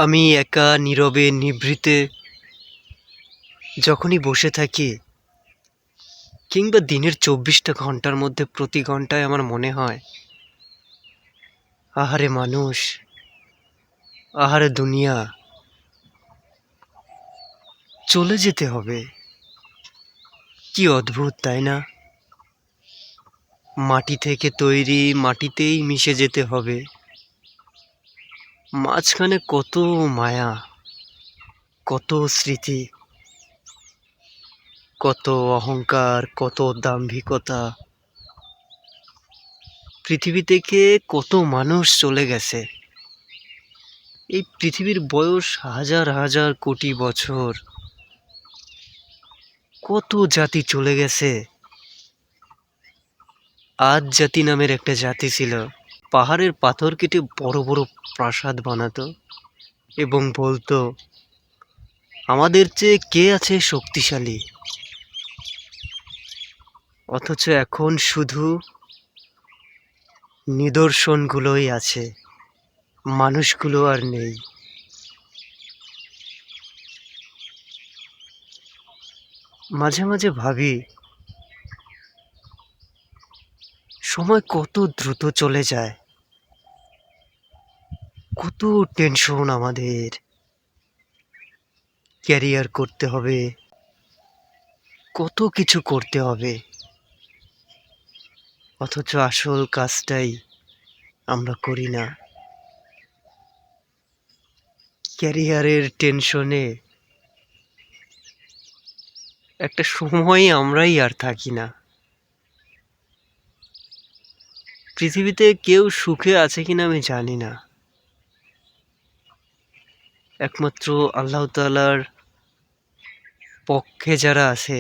আমি একা নীরবে নিভৃতে যখনই বসে থাকি, কিংবা দিনের ২৪টা ঘন্টার মধ্যে প্রতি ঘন্টায় আমার মনে হয়, আহারে মানুষ, আহারে দুনিয়া, চলে যেতে হবে। কি অদ্ভুত, তাই না? মাটি থেকে তৈরি, মাটিতেই মিশে যেতে হবে। মাঝখানে কত মায়া, কত স্মৃতি, কত অহংকার, কত দাম্ভিকতা। পৃথিবী থেকে কত মানুষ চলে গেছে। এই পৃথিবীর বয়স হাজার হাজার কোটি বছর। কত জাতি চলে গেছে। আদ জাতি নামের একটা জাতি ছিল, পাহাড়ের পাথর কেটে বড় বড় প্রাসাদ বানাতো এবং বলতো, আমাদের চেয়ে কে আছে শক্তিশালী। অথচ এখন শুধু নিদর্শনগুলোই আছে, মানুষগুলো আর নেই। মাঝে মাঝে ভাবি, সময় কত দ্রুত চলে যায়। কত টেনশন আমাদের, ক্যারিয়ার করতে হবে, কত কিছু করতে হবে, অথচ আসল কাজটাই আমরা করি না। ক্যারিয়ারের টেনশনে একটা সময় আমরাই আর থাকি না। পৃথিবীতে কেউ সুখে আছে কিনা আমি জানি না, একমাত্র আল্লাহ তাআলার পক্ষে যারা আছে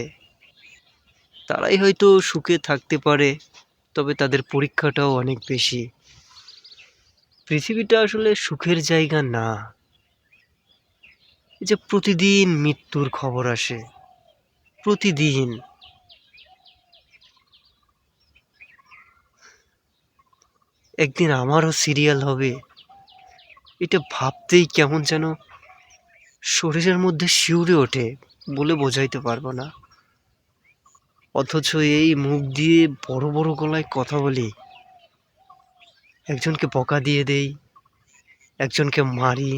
তারাই হয়তো সুখে থাকতে পারে, তবে তাদের পরীক্ষাটাও অনেক বেশি। পৃথিবীটা আসলে সুখের জায়গা না। এই যে প্রতিদিন মৃত্যুর খবর আসে, প্রতিদিন। একদিন আমারও সিরিয়াল হবে, এটা ভাবতেই কেমন যেন শরীরের মধ্যে শিউরে ওঠে, বলে বোঝাইতে পারবো না। অথচ এই মুখ দিয়ে বড় বড় গলায় কথা বলি, একজনকে বকা দিয়ে দেই, একজনকে মারি।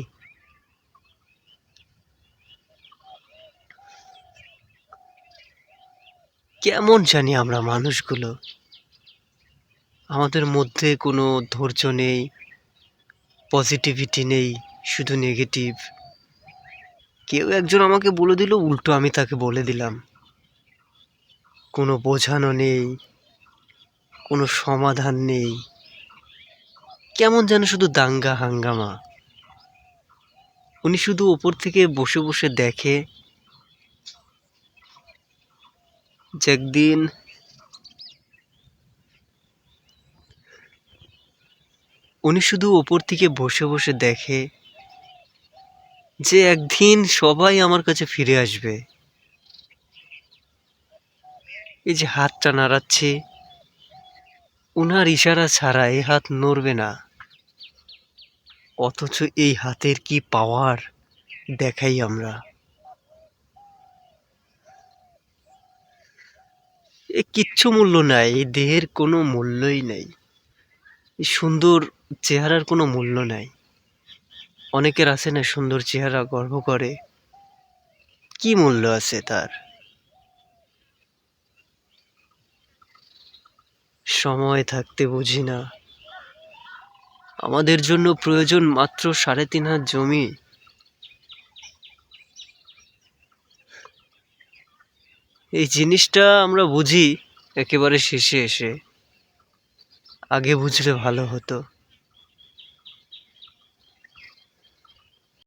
কেমন জানি আমরা মানুষগুলো, আমাদের মধ্যে কোনো ধৈর্য নেই, পজিটিভিটি নেই, শুধু নেগেটিভ। কেউ একজন আমাকে বলে দিল, উল্টো আমি তাকে বলে দিলাম। কোনো বোঝানো নেই, কোনো সমাধান নেই, কেমন যেন শুধু দাঙ্গা হাঙ্গামা। উনি শুধু ওপর থেকে বসে বসে দেখে যে একদিন উনি শুধু ওপর থেকে বসে বসে দেখে যে একদিন সবাই আমার কাছে ফিরে আসবে। এই যে হাতটা নাড়াচ্ছে, উনার ইশারা ছাড়া এই হাত নড়বে না। অথচ এই হাতের কি পাওয়ার দেখাই আমরা। এ কিচ্ছু মূল্য নাই, এই দেহের কোনো মূল্যই নাই, এই সুন্দর চেহারার কোনো মূল্য নাই। অনেকের আছে না সুন্দর চেহারা, গর্ব করে, কি মূল্য আছে তার? সময় থাকতে বুঝি না আমাদের জন্য প্রয়োজন মাত্র ৩.৫ হাত জমি। এই জিনিসটা আমরা বুঝি একেবারে শেষে এসে, আগে বুঝলে ভালো হতো।